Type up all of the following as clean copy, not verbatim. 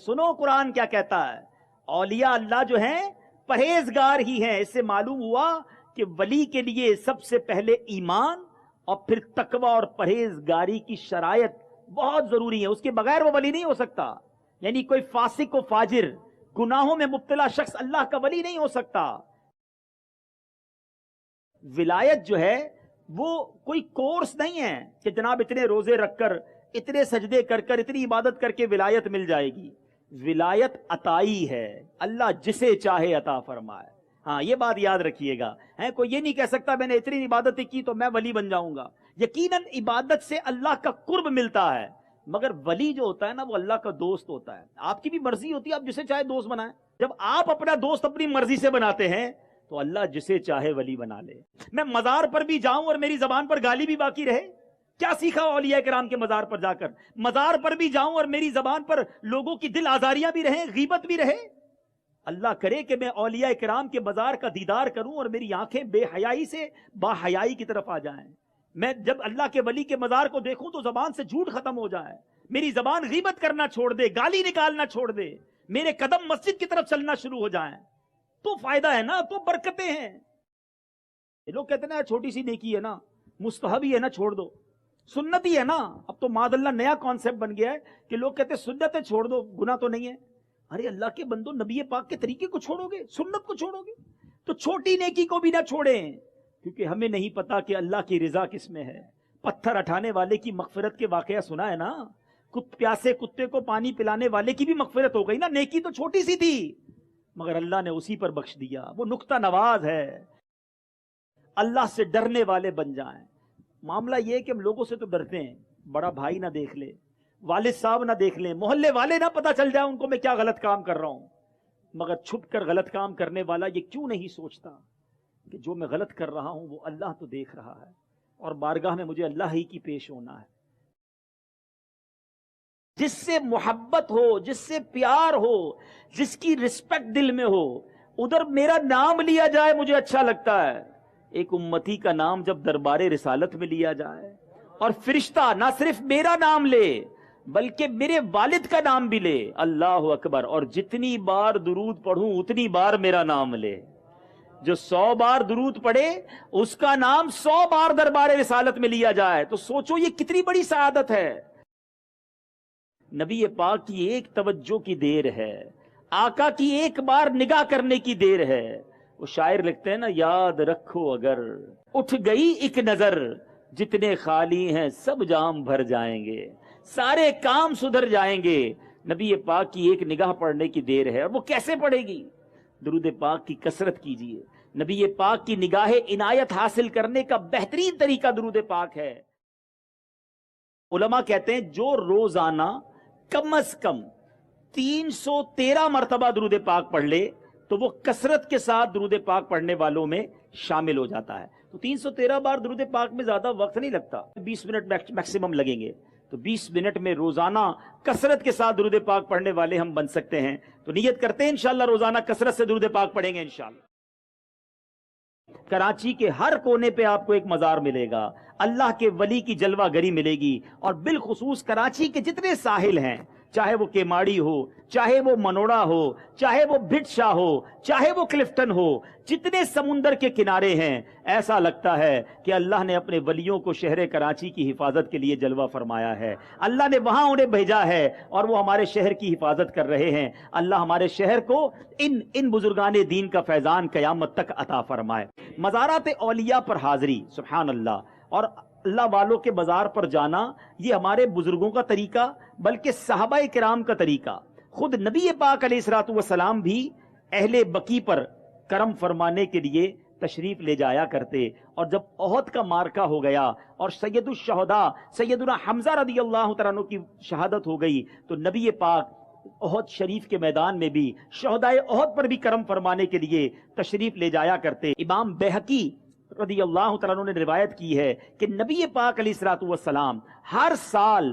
سنو قرآن کیا کہتا ہے، اولیاء اللہ جو ہیں پرہیزگار ہی ہیں۔ اس سے معلوم ہوا کہ ولی کے لیے سب سے پہلے ایمان اور پھر تقوی اور پرہیزگاری کی شرائط بہت ضروری ہے، اس کے بغیر وہ ولی نہیں ہو سکتا۔ یعنی کوئی فاسق و فاجر گناہوں میں مبتلا شخص اللہ کا ولی نہیں ہو سکتا۔ ولایت جو ہے وہ کوئی کورس نہیں ہے کہ جناب اتنے روزے رکھ کر، اتنے سجدے کر کر، اتنی عبادت کر کے ولایت مل جائے گی۔ ولایت عطائی ہے، اللہ جسے چاہے عطا فرمائے۔ ہاں یہ بات یاد رکھیے گا، کوئی یہ نہیں کہہ سکتا میں نے اتنی عبادتیں کی تو میں ولی بن جاؤں گا۔ یقیناً عبادت سے اللہ کا قرب ملتا ہے، مگر ولی جو ہوتا ہے نا وہ اللہ کا دوست ہوتا ہے۔ آپ کی بھی مرضی ہوتی ہے، آپ جسے چاہے دوست بنائیں۔ جب آپ اپنا دوست اپنی مرضی سے بناتے ہیں تو اللہ جسے چاہے ولی بنا لے۔ میں مزار پر بھی جاؤں اور میری زبان پر گالی بھی باقی رہے، کیا سیکھا اولیاء کرام کے مزار پر جا کر؟ مزار پر بھی جاؤں اور میری زبان پر لوگوں کی دل آزاریاں بھی رہیں، غیبت بھی رہے۔ اللہ کرے کہ میں اولیاء کرام کے مزار کا دیدار کروں اور میری آنکھیں بے حیائی سے با حیائی کی طرف آ جائیں۔ میں جب اللہ کے ولی کے مزار کو دیکھوں تو زبان سے جھوٹ ختم ہو جائے، میری زبان غیبت کرنا چھوڑ دے، گالی نکالنا چھوڑ دے، میرے قدم مسجد کی طرف چلنا شروع ہو جائیں، تو فائدہ ہے نا، تو برکتیں ہیں۔ لوگ کہتے ہیں نا چھوٹی سی نیکی ہے نا، مستحب ہی ہے نا، چھوڑ دو، سنت ہی ہے نا۔ اب تو ماد اللہ نیا کانسیپٹ بن گیا ہے کہ لوگ کہتے ہیں سنت ہے چھوڑ دو، گناہ تو نہیں ہے۔ ارے اللہ کے بندو، نبی پاک کے طریقے کو چھوڑو گے، سنت کو چھوڑو گے تو چھوٹی نیکی کو بھی نہ چھوڑیں، کیونکہ ہمیں نہیں پتا کہ اللہ کی رضا کس میں ہے۔ پتھر اٹھانے والے کی مغفرت کے واقعہ سنا ہے نا، پیاسے کتے کو پانی پلانے والے کی بھی مغفرت ہو گئی نا، نیکی تو چھوٹی سی تھی مگر اللہ نے اسی پر بخش دیا۔ وہ نقطہ نواز ہے۔ اللہ سے ڈرنے والے بن جائیں۔ معاملہ یہ ہے کہ ہم لوگوں سے تو ڈرتے ہیں، بڑا بھائی نہ دیکھ لے، والد صاحب نہ دیکھ لیں، محلے والے نہ پتہ چل جائے ان کو میں کیا غلط کام کر رہا ہوں، مگر چھپ کر غلط کام کرنے والا یہ کیوں نہیں سوچتا کہ جو میں غلط کر رہا ہوں وہ اللہ تو دیکھ رہا ہے اور بارگاہ میں مجھے اللہ ہی کی پیش ہونا ہے۔ جس سے محبت ہو، جس سے پیار ہو، جس کی رسپیکٹ دل میں ہو، ادھر میرا نام لیا جائے مجھے اچھا لگتا ہے۔ ایک امتی کا نام جب دربار رسالت میں لیا جائے اور فرشتہ نہ صرف میرا نام لے بلکہ میرے والد کا نام بھی لے، اللہ اکبر، اور جتنی بار درود پڑھوں اتنی بار میرا نام لے۔ جو 100 بار درود پڑھے اس کا نام 100 بار دربار رسالت میں لیا جائے، تو سوچو یہ کتنی بڑی سعادت ہے۔ نبی پاک کی ایک توجہ کی دیر ہے، آقا کی ایک بار نگاہ کرنے کی دیر ہے۔ وہ شاعر لکھتے ہیں نا، یاد رکھو اگر اٹھ گئی ایک نظر، جتنے خالی ہیں سب جام بھر جائیں گے، سارے کام سدھر جائیں گے۔ نبی پاک کی ایک نگاہ پڑھنے کی دیر ہے، اور وہ کیسے پڑے گی؟ درود پاک کی کثرت کیجئے۔ نبی پاک کی نگاہ عنایت حاصل کرنے کا بہترین طریقہ درود پاک ہے۔ علماء کہتے ہیں جو روزانہ کم از کم 313 مرتبہ درود پاک پڑھ لے تو وہ کثرت کے ساتھ درود پاک پڑھنے والوں میں شامل ہو جاتا ہے۔ تو 313 بار درود پاک میں زیادہ وقت نہیں لگتا، 20 منٹ میکسیمم لگیں گے، تو 20 منٹ میں روزانہ کثرت کے ساتھ درود پاک پڑھنے والے ہم بن سکتے ہیں۔ تو نیت کرتے ہیں انشاءاللہ روزانہ کثرت سے درود پاک پڑھیں گے انشاءاللہ۔ کراچی کے ہر کونے پہ آپ کو ایک مزار ملے گا، اللہ کے ولی کی جلوہ گری ملے گی، اور بالخصوص کراچی کے جتنے ساحل ہیں، چاہے وہ کیماڑی ہو، چاہے وہ منوڑا ہو، چاہے وہ بھٹ شاہ ہو، چاہے وہ کلفٹن ہو، جتنے سمندر کے کنارے ہیں، ایسا لگتا ہے کہ اللہ نے اپنے ولیوں کو شہر کراچی کی حفاظت کے لیے جلوہ فرمایا ہے۔ اللہ نے وہاں انہیں بھیجا ہے اور وہ ہمارے شہر کی حفاظت کر رہے ہیں۔ اللہ ہمارے شہر کو ان بزرگان دین کا فیضان قیامت تک عطا فرمائے۔ مزارات اولیاء پر حاضری، سبحان اللہ، اور اللہ والوں کے بازار پر جانا، یہ ہمارے بزرگوں کا طریقہ بلکہ صحابہ کرام کا طریقہ۔ خود نبی پاک علیہ الصلوۃ والسلام بھی اہل بقیع پر کرم فرمانے کے لیے تشریف لے جایا کرتے، اور جب احد کا مارکہ ہو گیا اور سید الشہداء سیدنا حمزہ رضی اللہ تعالیٰ عنہ کی شہادت ہو گئی، تو نبی پاک احد شریف کے میدان میں بھی شہدائے احد پر بھی کرم فرمانے کے لیے تشریف لے جایا کرتے۔ امام بیہقی رضی اللہ تعالیٰ عنہ نے روایت کی ہے کہ نبی پاک علیہ الصلوۃ والسلام ہر سال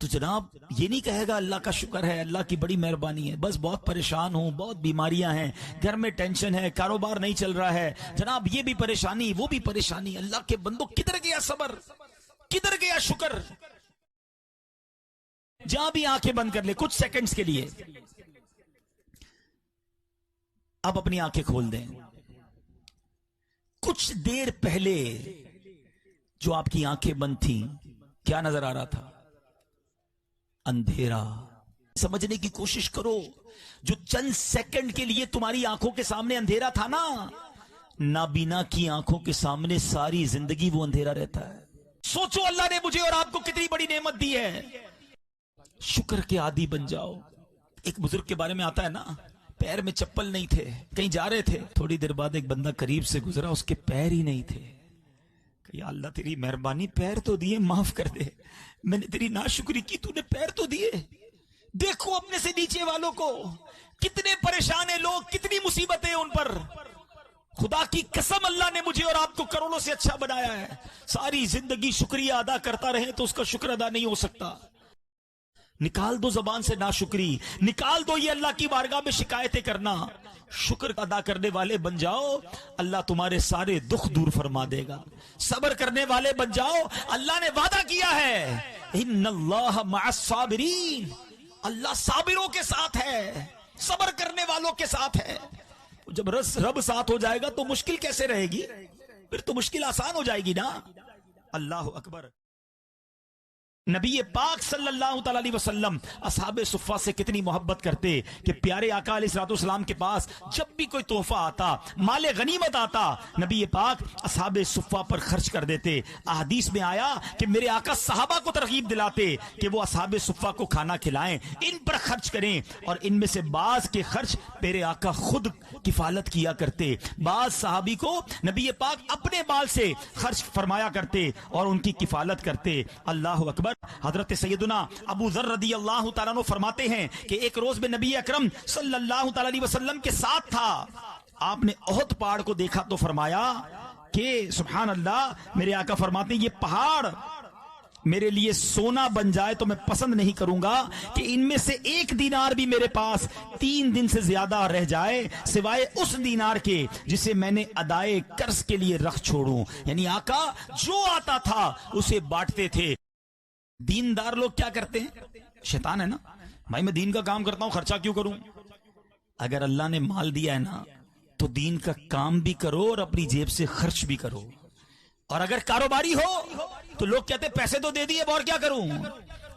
تو جناب یہ نہیں کہے گا اللہ کا شکر ہے، اللہ کی بڑی مہربانی ہے، بس بہت پریشان ہوں، بہت بیماریاں ہیں، گھر میں ٹینشن ہے، کاروبار نہیں چل رہا ہے، جناب یہ بھی پریشانی وہ بھی پریشانی۔ اللہ کے بندو کدھر گیا صبر، کدھر گیا شکر؟ جہاں بھی آنکھیں بند کر لے کچھ سیکنڈز کے لیے، اب اپنی آنکھیں کھول دیں۔ کچھ دیر پہلے جو آپ کی آنکھیں بند تھیں کیا نظر آ رہا تھا؟ اندھیرا۔ سمجھنے کی کوشش کرو، جو چند سیکنڈ کے لیے تمہاری آنکھوں کے سامنے اندھیرا تھا نا، نابینا کی آنکھوں کے سامنے ساری زندگی وہ اندھیرا رہتا ہے۔ سوچو اللہ نے مجھے اور آپ کو کتنی بڑی نعمت دی ہے، شکر کے عادی بن جاؤ۔ ایک بزرگ کے بارے میں آتا ہے نا، پیر میں چپل نہیں تھے، کہیں جا رہے تھے، تھوڑی دیر بعد ایک بندہ قریب سے گزرا، اس کے پیر ہی نہیں تھے۔ یا اللہ تیری مہربانی، پیر تو دیے، معاف کر دے، میں نے تیری ناشکری کی، تو نے پیر تو دیے۔ دیکھو اپنے سے نیچے والوں کو، کتنے پریشان ہیں لوگ، کتنی مصیبتیں ان پر۔ خدا کی قسم اللہ نے مجھے اور آپ کو کروڑوں سے اچھا بنایا ہے، ساری زندگی شکریہ ادا کرتا رہے تو اس کا شکر ادا نہیں ہو سکتا۔ نکال دو زبان سے ناشکری، نکال دو یہ اللہ کی بارگاہ میں شکایتیں کرنا، شکر ادا کرنے والے بن جاؤ، اللہ تمہارے سارے دکھ دور فرما دے گا۔ صبر کرنے والے بن جاؤ، اللہ نے وعدہ کیا ہے، ان اللہ مع الصابرین، اللہ صابروں کے ساتھ ہے، صبر کرنے والوں کے ساتھ ہے۔ جب رب ساتھ ہو جائے گا تو مشکل کیسے رہے گی؟ پھر تو مشکل آسان ہو جائے گی نا۔ اللہ اکبر۔ نبی پاک صلی اللہ تعالی علیہ وسلم اصحاب صفہ سے کتنی محبت کرتے کہ پیارے آقا علیہ الصلوۃ والسلام کے پاس جب بھی کوئی تحفہ آتا، مال غنیمت آتا، نبی پاک اصحاب صفہ پر خرچ کر دیتے۔ احادیث میں آیا کہ میرے آقا صحابہ کو ترغیب دلاتے کہ وہ اصحاب صفہ کو کھانا کھلائیں، ان پر خرچ کریں، اور ان میں سے بعض کے خرچ میرے آقا خود کفالت کیا کرتے، بعض صحابی کو نبی پاک اپنے مال سے خرچ فرمایا کرتے اور ان کی کفالت کرتے۔ اللہ اکبر۔ حضرت سیدنا ابو ذر رضی اللہ تعالیٰ عنہ فرماتے ہیں کہ ایک روز میں نبی اکرم صلی اللہ تعالیٰ علیہ وسلم کے ساتھ تھا، آپ نے احد پہاڑ کو دیکھا تو فرمایا کہ سبحان اللہ، میرے آقا فرماتے ہیں یہ پہاڑ میرے لیے سونا بن جائے تو میں پسند نہیں کروں گا کہ ان میں سے ایک دینار بھی میرے پاس 3 دن سے زیادہ رہ جائے سوائے اس دینار کے جسے میں نے ادائے قرض کے لیے رکھ چھوڑوں۔ یعنی آقا جو آتا تھا اسے بانٹتے تھے۔ دیندار لوگ کیا کرتے ہیں؟ شیطان ہے نا، بھائی میں دین کا کام کرتا ہوں، خرچہ کیوں کروں؟ اگر اللہ نے مال دیا ہے نا تو دین کا کام بھی کرو اور اپنی جیب سے خرچ بھی کرو۔ اور اگر کاروباری ہو تو لوگ کہتے ہیں پیسے تو دے دیے، اور کیا کروں؟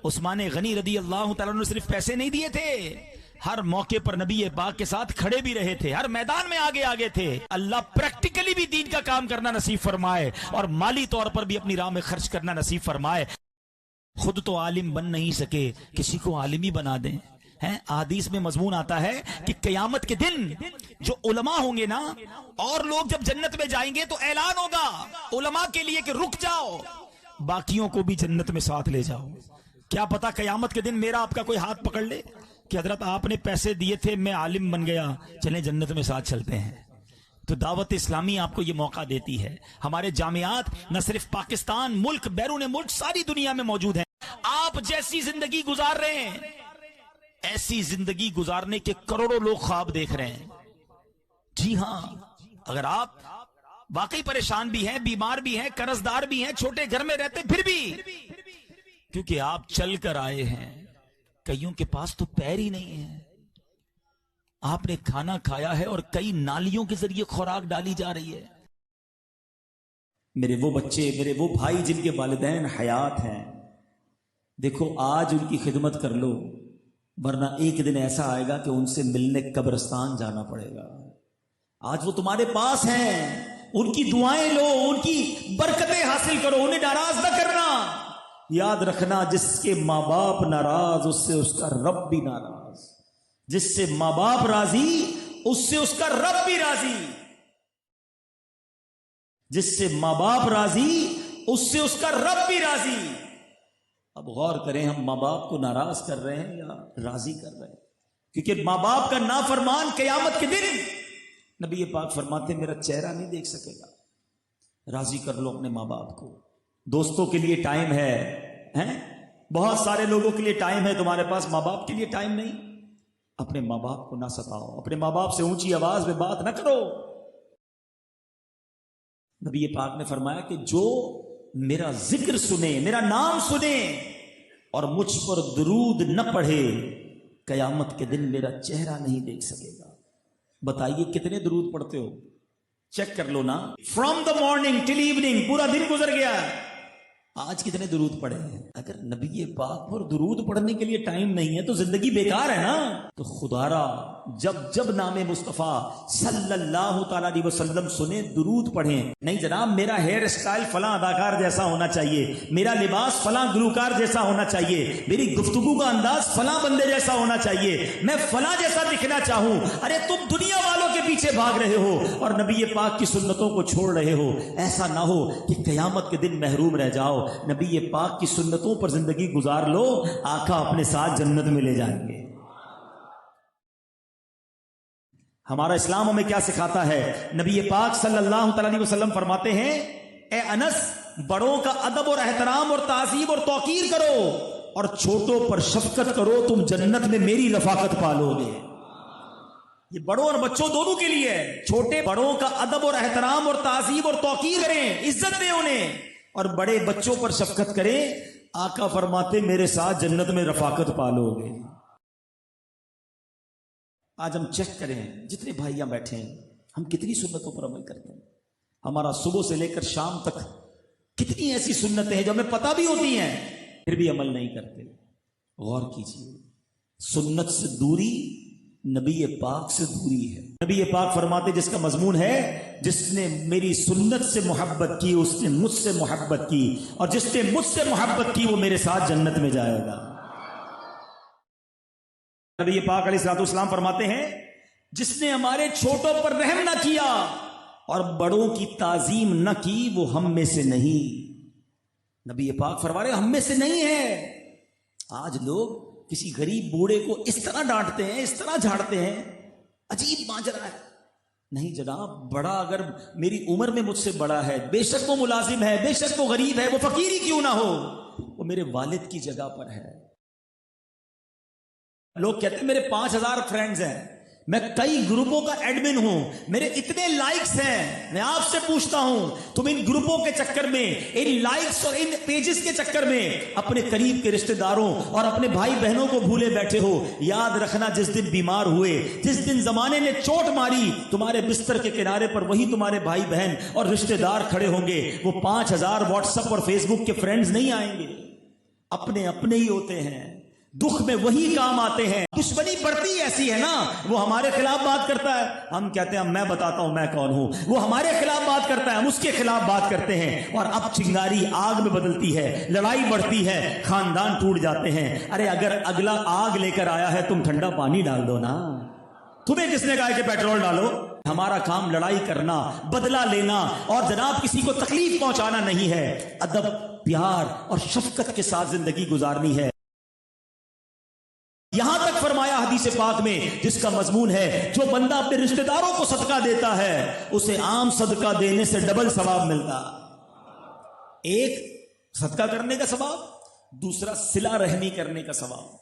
عثمان غنی رضی اللہ تعالیٰ نے صرف پیسے نہیں دیے تھے، ہر موقع پر نبی پاک کے ساتھ کھڑے بھی رہے تھے، ہر میدان میں آگے آگے تھے۔ اللہ پریکٹیکلی بھی دین کا کام کرنا نصیب فرمائے اور مالی طور پر بھی اپنی راہ میں خرچ کرنا نصیب فرمائے۔ خود تو عالم بن نہیں سکے، کسی کو عالم ہی بنا دیں۔ حدیث میں مضمون آتا ہے کہ قیامت کے دن جو علماء ہوں گے نا، اور لوگ جب جنت میں جائیں گے تو اعلان ہوگا علماء کے لیے کہ رک جاؤ، باقیوں کو بھی جنت میں ساتھ لے جاؤ۔ کیا پتا قیامت کے دن میرا آپ کا کوئی ہاتھ پکڑ لے کہ حضرت آپ نے پیسے دیے تھے، میں عالم بن گیا، چلیں جنت میں ساتھ چلتے ہیں۔ تو دعوت اسلامی آپ کو یہ موقع دیتی ہے۔ ہمارے جامعات نہ صرف پاکستان، ملک، بیرون ملک، ساری دنیا میں موجود ہیں۔ آپ جیسی زندگی گزار رہے ہیں، ایسی زندگی گزارنے کے کروڑوں لوگ خواب دیکھ رہے ہیں۔ جی ہاں، اگر آپ واقعی پریشان بھی ہیں، بیمار بھی ہیں، قرض دار بھی ہیں، چھوٹے گھر میں رہتے پھر بھی، کیونکہ آپ چل کر آئے ہیں، کئیوں کے پاس تو پیر ہی نہیں ہے، آپ نے کھانا کھایا ہے اور کئی نالیوں کے ذریعے خوراک ڈالی جا رہی ہے۔ میرے وہ بچے، میرے وہ بھائی جن کے والدین حیات ہیں، دیکھو آج ان کی خدمت کر لو، ورنہ ایک دن ایسا آئے گا کہ ان سے ملنے قبرستان جانا پڑے گا۔ آج وہ تمہارے پاس ہیں، ان کی دعائیں لو، ان کی برکتیں حاصل کرو، انہیں ناراض نہ کرنا۔ یاد رکھنا، جس کے ماں باپ ناراض اس سے اس کا رب بھی ناراض، جس سے ماں باپ راضی اس سے اس کا رب بھی راضی، جس سے ماں باپ راضی اس سے اس کا رب بھی راضی۔ اب غور کریں، ہم ماں باپ کو ناراض کر رہے ہیں یا راضی کر رہے ہیں؟ کیونکہ ماں باپ کا نافرمان قیامت کے دن نبی پاک فرماتے میرا چہرہ نہیں دیکھ سکے گا۔ راضی کر لو اپنے ماں باپ کو۔ دوستوں کے لیے ٹائم ہے، بہت سارے لوگوں کے لیے ٹائم ہے، تمہارے پاس ماں باپ کے لیے ٹائم نہیں. اپنے ماں باپ کو نہ ستاؤ، اپنے ماں باپ سے اونچی آواز میں بات نہ کرو. نبی پاک نے فرمایا کہ جو میرا ذکر سنے، میرا نام سنے اور مجھ پر درود نہ پڑھے، قیامت کے دن میرا چہرہ نہیں دیکھ سکے گا. بتائیے کتنے درود پڑھتے ہو؟ چیک کر لو نا. From the morning till evening, پورا دن گزر گیا، آج کتنے درود پڑھے ہیں؟ اگر نبی پاک پر درود پڑھنے کے لیے ٹائم نہیں ہے تو زندگی بیکار ہے نا. تو خدا را جب نام مصطفیٰ صلی اللہ تعالی علیہ وسلم سنے درود پڑھیں. نہیں جناب، میرا ہیئر اسٹائل فلاں اداکار جیسا ہونا چاہیے، میرا لباس فلاں گلوکار جیسا ہونا چاہیے، میری گفتگو کا انداز فلاں بندے جیسا ہونا چاہیے، میں فلاں جیسا دکھنا چاہوں. ارے تم دنیا والوں کے پیچھے بھاگ رہے ہو اور نبی پاک کی سنتوں کو چھوڑ رہے ہو. ایسا نہ ہو کہ قیامت کے دن محروم رہ جاؤ. نبی پاک کی سنتوں پر زندگی گزار لو، آقا اپنے ساتھ جنت میں لے جائیں گے. ہمارا اسلام ہمیں کیا سکھاتا ہے؟ نبی پاک صلی اللہ تعالی علیہ وسلم فرماتے ہیں، اے انس، بڑوں کا ادب اور احترام اور تعظیم اور توقیر کرو اور چھوٹوں پر شفقت کرو، تم جنت میں میری رفاقت پالو گے. یہ بڑوں اور بچوں دونوں کے لیے ہے. چھوٹے بڑوں کا ادب اور احترام اور تعظیم اور توقیر کریں، عزت دیں انہیں، اور بڑے بچوں پر شفقت کریں. آقا فرماتے میرے ساتھ جنت میں رفاقت پالو گے. آج ہم چیک کریں، جتنے بھائیاں بیٹھے ہیں، ہم کتنی سنتوں پر عمل کرتے ہیں. ہمارا صبح سے لے کر شام تک کتنی ایسی سنتیں ہیں جو ہمیں پتہ بھی ہوتی ہیں پھر بھی عمل نہیں کرتے. غور کیجیے، سنت سے دوری نبی پاک سے دوری ہے. نبی پاک فرماتے جس کا مضمون ہے، جس نے میری سنت سے محبت کی اس نے مجھ سے محبت کی، اور جس نے مجھ سے محبت کی وہ میرے ساتھ جنت میں جائے گا. نبی پاک علیہ الصلوۃ والسلام فرماتے ہیں، جس نے ہمارے چھوٹوں پر رحم نہ کیا اور بڑوں کی تعظیم نہ کی وہ ہم میں سے نہیں. نبی پاک فرما رہے ہم میں سے نہیں ہے. آج لوگ کسی غریب بوڑھے کو اس طرح ڈانٹتے ہیں، اس طرح جھاڑتے ہیں، عجیب ماجرا ہے. نہیں جناب، بڑا اگر میری عمر میں مجھ سے بڑا ہے، بے شک وہ ملازم ہے، بے شک وہ غریب ہے، وہ فقیر ہی کیوں نہ ہو، وہ میرے والد کی جگہ پر ہے. لوگ کہتے ہیں میرے 5000 فرینڈز ہیں، میں کئی گروپوں کا ایڈمن ہوں، میرے اتنے لائکس ہیں. میں آپ سے پوچھتا ہوں، تم ان گروپوں کے چکر میں، ان لائکس اور ان پیجز کے چکر میں اپنے قریب کے رشتہ داروں اور اپنے بھائی بہنوں کو بھولے بیٹھے ہو. یاد رکھنا، جس دن بیمار ہوئے، جس دن زمانے نے چوٹ ماری، تمہارے بستر کے کنارے پر وہی تمہارے بھائی بہن اور رشتہ دار کھڑے ہوں گے. وہ 5000 واٹس ایپ اور فیس بک کے فرینڈز نہیں آئیں گے، اپنے اپنے ہی ہوتے ہیں. دکھ میں وہی کام آتے ہیں. دشمنی بڑھتی ایسی ہے نا، وہ ہمارے خلاف بات کرتا ہے، ہم کہتے ہیں میں بتاتا ہوں میں کون ہوں. وہ ہمارے خلاف بات کرتا ہے، ہم اس کے خلاف بات کرتے ہیں. اور اب چنگاری آگ میں بدلتی ہے، لڑائی بڑھتی ہے، خاندان ٹوٹ جاتے ہیں. ارے اگر اگلا آگ لے کر آیا ہے تم ٹھنڈا پانی ڈال دو نا. تمہیں کس نے کہا ہے کہ پیٹرول ڈالو؟ ہمارا کام لڑائی کرنا، بدلہ لینا اور جناب کسی کو تکلیف پہنچانا نہیں ہے. ادب، پیار اور شفقت کے ساتھ زندگی گزارنی ہے. یہاں تک فرمایا حدیث پاک میں، جس کا مضمون ہے، جو بندہ اپنے رشتہ داروں کو صدقہ دیتا ہے اسے عام صدقہ دینے سے ڈبل ثواب ملتا. ایک صدقہ کرنے کا ثواب، دوسرا صلہ رحمی کرنے کا ثواب.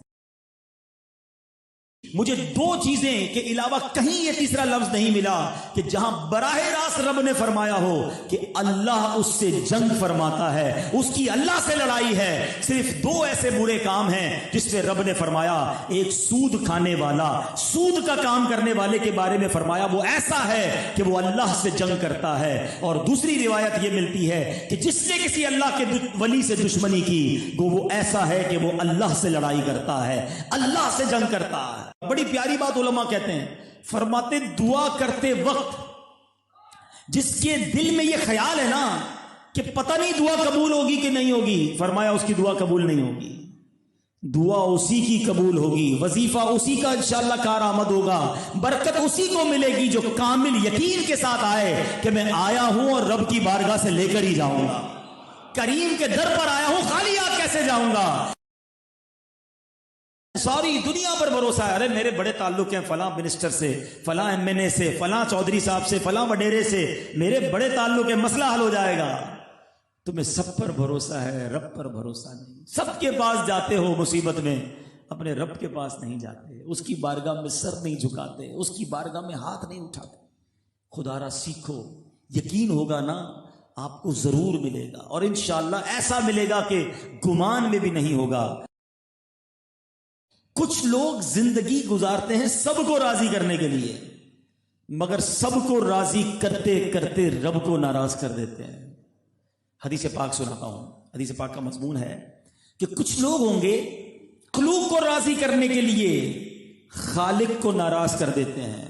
مجھے 2 چیزیں کے علاوہ کہیں یہ تیسرا لفظ نہیں ملا کہ جہاں براہ راست رب نے فرمایا ہو کہ اللہ اس سے جنگ فرماتا ہے، اس کی اللہ سے لڑائی ہے. صرف 2 ایسے برے کام ہیں جس میں رب نے فرمایا، ایک سود کھانے والا، سود کا کام کرنے والے کے بارے میں فرمایا وہ ایسا ہے کہ وہ اللہ سے جنگ کرتا ہے. اور دوسری روایت یہ ملتی ہے کہ جس نے کسی اللہ کے ولی سے دشمنی کی وہ ایسا ہے کہ وہ اللہ سے لڑائی کرتا ہے، اللہ سے جنگ کرتا ہے. بڑی پیاری بات علماء کہتے ہیں، فرماتے دعا کرتے وقت جس کے دل میں یہ خیال ہے نا کہ پتہ نہیں دعا قبول ہوگی کہ نہیں ہوگی، فرمایا اس کی دعا قبول نہیں ہوگی. دعا اسی کی قبول ہوگی، وظیفہ اسی کا انشاءاللہ کارآمد ہوگا، برکت اسی کو ملے گی جو کامل یقین کے ساتھ آئے کہ میں آیا ہوں اور رب کی بارگاہ سے لے کر ہی جاؤں گا، کریم کے در پر آیا ہوں، خالی ہاتھ کیسے جاؤں گا. ساری دنیا پر بھروسہ ہے، ارے میرے بڑے تعلق ہیں فلاں منسٹر سے، فلاں ایم این اے سے، فلاں چودھری صاحب سے، فلاں وڈیرے سے، میرے بڑے تعلق ہیں، مسئلہ حل ہو جائے گا. تمہیں سب پر بھروسہ ہے، رب پر بھروسہ نہیں. سب کے پاس جاتے ہو مصیبت میں، اپنے رب کے پاس نہیں جاتے، اس کی بارگاہ میں سر نہیں جھکاتے، اس کی بارگاہ میں ہاتھ نہیں اٹھاتے. خدا را سیکھو، یقین ہوگا نا آپ کو ضرور ملے گا، اور انشاءاللہ ایسا ملے گا کہ گمان میں بھی نہیں ہوگا. کچھ لوگ زندگی گزارتے ہیں سب کو راضی کرنے کے لیے، مگر سب کو راضی کرتے کرتے رب کو ناراض کر دیتے ہیں. حدیث پاک سناتا ہوں، حدیث پاک کا مضمون ہے کہ کچھ لوگ ہوں گے مخلوق کو راضی کرنے کے لیے خالق کو ناراض کر دیتے ہیں،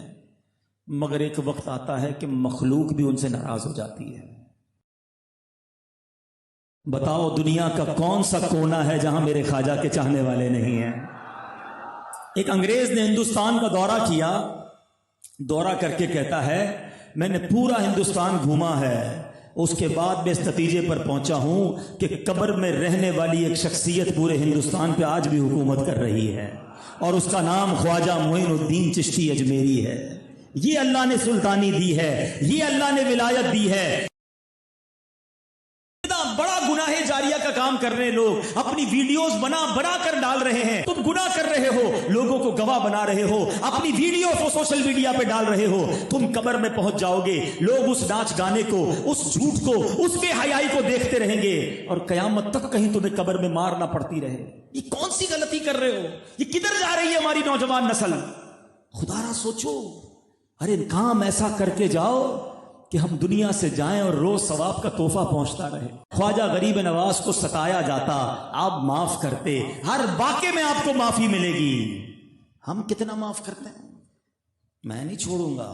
مگر ایک وقت آتا ہے کہ مخلوق بھی ان سے ناراض ہو جاتی ہے. بتاؤ دنیا کا کون سا کونا ہے جہاں میرے خواجہ کے چاہنے والے نہیں ہیں؟ ایک انگریز نے ہندوستان کا دورہ کیا، دورہ کر کے کہتا ہے میں نے پورا ہندوستان گھوما ہے، اس کے بعد میں اس نتیجے پر پہنچا ہوں کہ قبر میں رہنے والی ایک شخصیت پورے ہندوستان پہ آج بھی حکومت کر رہی ہے، اور اس کا نام خواجہ معین الدین چشتی اجمیری ہے. یہ اللہ نے سلطانی دی ہے، یہ اللہ نے ولایت دی ہے. بڑا گناہ جاریہ کا کام کر رہے لوگ، اپنی ویڈیوز بنا کر ڈال رہے ہیں. تم گناہ کر رہے ہو، لوگوں کو گواہ بنا رہے ہو، اپنی ویڈیو کو سوشل میڈیا پہ ڈال رہے ہو. تم قبر میں پہنچ جاؤ گے، لوگ اس ناچ گانے کو، اس جھوٹ کو، اس بے حیائی کو دیکھتے رہیں گے، اور قیامت تک کہیں تمہیں قبر میں مار نہ پڑتی رہے. یہ کون سی غلطی کر رہے ہو؟ یہ کدھر جا رہی ہے ہماری نوجوان نسل؟ خدا را سوچو. ارے کام ایسا کر کے جاؤ کہ ہم دنیا سے جائیں اور روز ثواب کا تحفہ پہنچتا رہے. خواجہ غریب نواز کو ستایا جاتا، آپ معاف کرتے، ہر واقعے میں آپ کو معافی ملے گی. ہم کتنا معاف کرتے ہیں؟ میں نہیں چھوڑوں گا،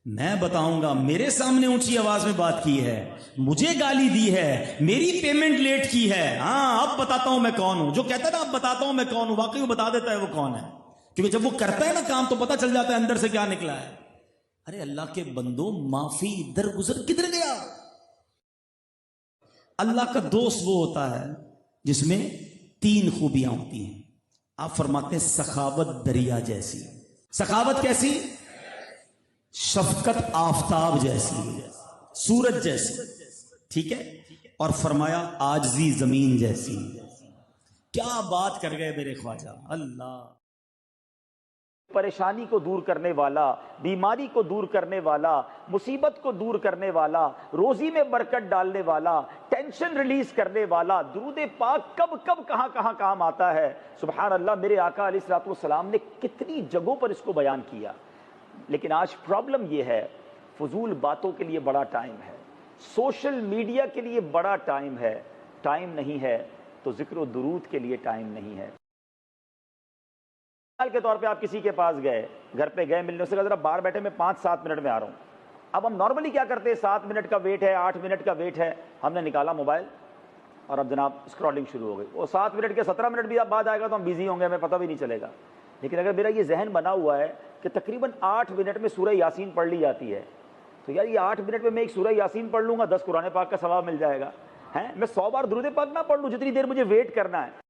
میں بتاؤں گا. میرے سامنے اونچی آواز میں بات کی ہے، مجھے گالی دی ہے، میری پیمنٹ لیٹ کی ہے. ہاں اب بتاتا ہوں میں کون ہوں. جو کہتا ہے نا اب بتاتا ہوں میں کون ہوں، واقعی وہ بتا دیتا ہے وہ کون ہے، کیونکہ جب وہ کرتا ہے نا کام تو پتہ چل جاتا ہے اندر سے کیا نکلا ہے. ارے اللہ کے بندوں، معافی درگزر کدھر گیا؟ اللہ کا دوست وہ ہوتا ہے جس میں 3 خوبیاں ہوتی ہیں. آپ فرماتے ہیں سخاوت دریا جیسی. سخاوت کیسی؟ شفقت آفتاب جیسی، سورج جیسی، ٹھیک ہے. اور فرمایا عاجزی زمین جیسی. کیا بات کر گئے میرے خواجہ. اللہ پریشانی کو دور کرنے والا، بیماری کو دور کرنے والا، مصیبت کو دور کرنے والا، روزی میں برکت ڈالنے والا، ٹینشن ریلیز کرنے والا. درود پاک کب کب کہاں کہاں کام آتا ہے. سبحان اللہ، میرے آقا علیہ الصلوۃ والسلام نے کتنی جگہوں پر اس کو بیان کیا. لیکن آج پرابلم یہ ہے، فضول باتوں کے لیے بڑا ٹائم ہے، سوشل میڈیا کے لیے بڑا ٹائم ہے. ٹائم نہیں ہے تو ذکر و درود کے لیے ٹائم نہیں ہے. مثال کے طور پہ آپ کسی کے پاس گئے، گھر پہ گئے ملنے سے کہا ذرا باہر بیٹھے میں 5-7 منٹ میں آ رہا ہوں. اب ہم نارملی کیا کرتے ہیں، 7 منٹ کا ویٹ ہے، 8 منٹ کا ویٹ ہے، ہم نے نکالا موبائل اور اب جناب اسکرولنگ شروع ہو گئی. وہ 7 منٹ کے 17 منٹ بھی اب بعد آئے گا تو ہم بیزی ہوں گے، ہمیں پتہ بھی نہیں چلے گا. لیکن اگر میرا یہ ذہن بنا ہوا ہے کہ تقریباً 8 منٹ میں سورہ یاسین پڑھ لی جاتی ہے، تو یار یہ 8 منٹ میں ایک سورہ یاسین پڑھ لوں گا، 10 قرآن پاک کا ثواب مل جائے گا. میں 100 بار درود پاک نہ پڑھ لوں جتنی دیر مجھے ویٹ کرنا ہے.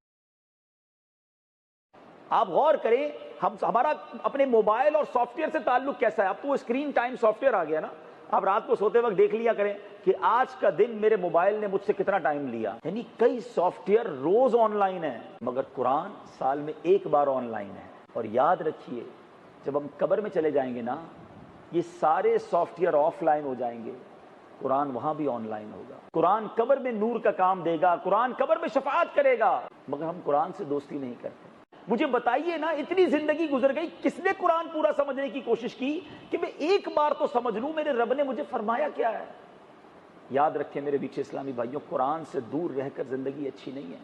آپ غور کریں ہمارا اپنے موبائل اور سافٹ ویئر سے تعلق کیسا ہے. اب تو وہ اسکرین ٹائم سافٹ ویئر آ گیا نا. آپ رات کو سوتے وقت دیکھ لیا کریں کہ آج کا دن میرے موبائل نے مجھ سے کتنا ٹائم لیا. یعنی کئی سافٹ ویئر روز آن لائن ہے، مگر قرآن سال میں 1 بار آن لائن ہے. اور یاد رکھیے جب ہم قبر میں چلے جائیں گے نا، یہ سارے سافٹ ویئر آف لائن ہو جائیں گے، قرآن وہاں بھی آن لائن ہوگا. قرآن قبر میں نور کا کام دے گا، قرآن قبر میں شفاعت کرے گا، مگر ہم قرآن سے دوستی نہیں کرتے. مجھے بتائیے نا، اتنی زندگی گزر گئی، کس نے قرآن پورا سمجھنے کی کوشش کی کہ میں ایک بار تو سمجھ لوں میرے رب نے مجھے فرمایا کیا ہے. یاد رکھیں میرے بیچ اسلامی بھائیوں، قرآن سے دور رہ کر زندگی اچھی نہیں ہے.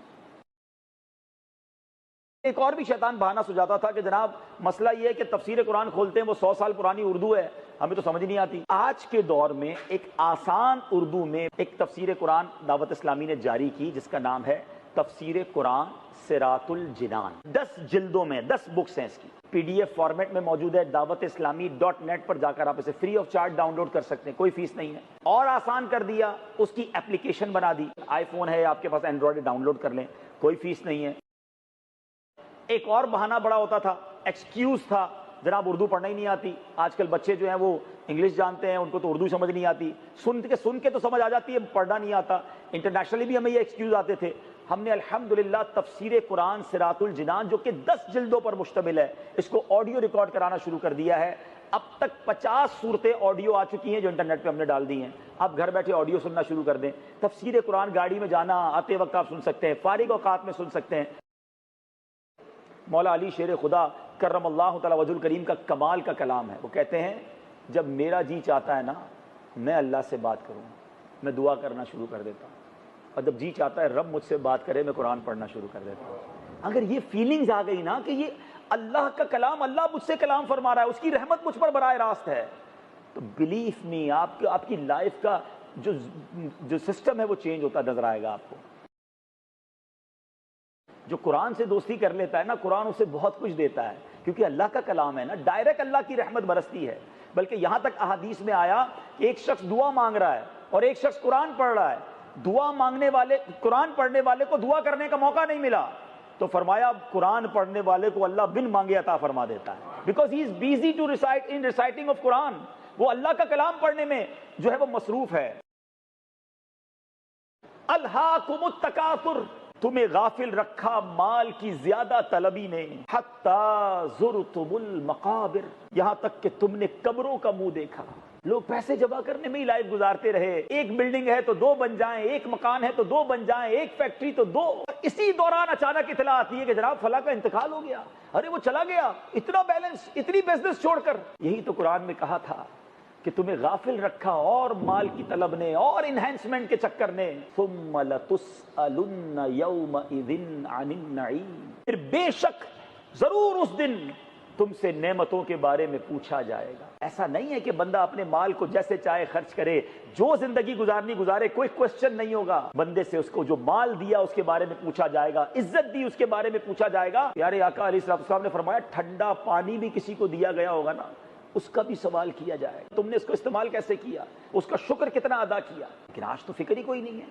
ایک اور بھی شیطان بہانہ سجاتا تھا کہ جناب مسئلہ یہ ہے کہ تفسیر قرآن کھولتے ہیں وہ 100 سال پرانی اردو ہے، ہمیں تو سمجھ نہیں آتی. آج کے دور میں ایک آسان اردو میں ایک تفسیر قرآن دعوت اسلامی نے جاری کی جس کا نام ہے تفسیر قرآن صراط الجنان. 10 جلدوں میں 10 بکس ہیں اس کی. PDF فارمیٹ میں موجود ہے. دعوت اسلامی .net پر جا کر آپ اسے free of charge download کر سکتے ہیں، کوئی فیس نہیں ہے. اور آسان کر دیا، اس کی اپلیکیشن بنا دی. آئی فون ہے آپ کے پاس، اینڈرائڈ ڈاؤن لوڈ کر لیں، کوئی فیس نہیں ہے. ایک اور بہانہ بڑا ہوتا تھا، ایکسکیوز تھا، جناب اردو پڑھنا ہی نہیں آتی. آج کل بچے جو ہیں وہ انگلش جانتے ہیں, ان کو تو اردو سمجھ نہیں آتی. سن کے تو سمجھ آ جاتی ہے, پڑھنا نہیں آتا. انٹرنیشنلی بھی ہمیں یہ ایکسکیوز آتے تھے. ہم نے الحمدللہ تفسیر قرآن صراط الجنان جو کہ 10 جلدوں پر مشتمل ہے, اس کو آڈیو ریکارڈ کرانا شروع کر دیا ہے. اب تک 50 صورتیں آڈیو آ چکی ہیں جو انٹرنیٹ پہ ہم نے ڈال دی ہیں. آپ گھر بیٹھے آڈیو سننا شروع کر دیں. تفسیر قرآن گاڑی میں جانا آتے وقت آپ سن سکتے ہیں, فارغ اوقات میں سن سکتے ہیں. مولا علی شیر خدا کرم اللہ تعالی وجہ الکریم کا کمال کا کلام ہے. وہ کہتے ہیں جب میرا جی چاہتا ہے نا میں اللہ سے بات کروں, میں دعا کرنا شروع کر دیتا ہوں, اور جب جی چاہتا ہے رب مجھ سے بات کرے میں قرآن پڑھنا شروع کر دیتا ہوں. اگر یہ فیلنگز آ گئی نا کہ یہ اللہ کا کلام, اللہ مجھ سے کلام فرما رہا ہے, اس کی رحمت مجھ پر براہ راست ہے, تو بلیف می آپ کی لائف کا جو سسٹم ہے وہ چینج ہوتا نظر آئے گا آپ کو. جو قرآن سے دوستی کر لیتا ہے نا, قرآن اسے بہت کچھ دیتا ہے, کیونکہ اللہ کا کلام ہے نا, ڈائریکٹ اللہ کی رحمت برستی ہے. بلکہ یہاں تک احادیث میں آیا کہ ایک شخص دعا مانگ رہا ہے اور ایک شخص قرآن پڑھ رہا ہے. دعا مانگنے والے, قرآن پڑھنے والے کو دعا کرنے کا موقع نہیں ملا, تو فرمایا قرآن پڑھنے والے کو اللہ بن مانگے عطا فرما دیتا ہے, because he is busy to recite in reciting of Quran. وہ اللہ کا کلام پڑھنے میں جو ہے وہ مصروف ہے. الہاکم التکاثر, تمہیں غافل رکھا مال کی زیادہ طلبی نے, حتی زرتم المقابر, یہاں تک کہ تم نے قبروں کا منہ دیکھا. لوگ پیسے جمع کرنے میں ہی لائف گزارتے رہے, ایک بلڈنگ ہے تو 2 بن جائیں, ایک مکان ہے تو 2 بن جائیں, ایک فیکٹری تو 2. اسی دوران اچانک اطلاع آتی ہے کہ جناب فلاں کا انتقال ہو گیا, ارے وہ چلا گیا, اتنا بیلنس, اتنی بزنس چھوڑ کر. یہی تو قرآن میں کہا تھا کہ تمہیں غافل رکھا اور مال کی طلب نے اور انہینسمنٹ کے چکر نے. ثم لتسألن یومئذ عن النعیم, پھر بے شک ضرور اس دن تم سے نعمتوں کے بارے میں پوچھا جائے گا. ایسا نہیں ہے کہ بندہ اپنے مال کو جیسے چاہے خرچ کرے, جو زندگی گزارنی گزارے, کوئی کوسچن نہیں ہوگا. بندے سے اس کو جو مال دیا اس کے بارے میں پوچھا جائے گا, عزت دی اس کے بارے میں پوچھا جائے گا. پیارے آقا علیہ السلام نے فرمایا ٹھنڈا پانی بھی کسی کو دیا گیا ہوگا نا, اس کا بھی سوال کیا جائے گا, تم نے اس کو استعمال کیسے کیا, اس کا شکر کتنا ادا کیا. لیکن آج تو فکر ہی کوئی نہیں ہے.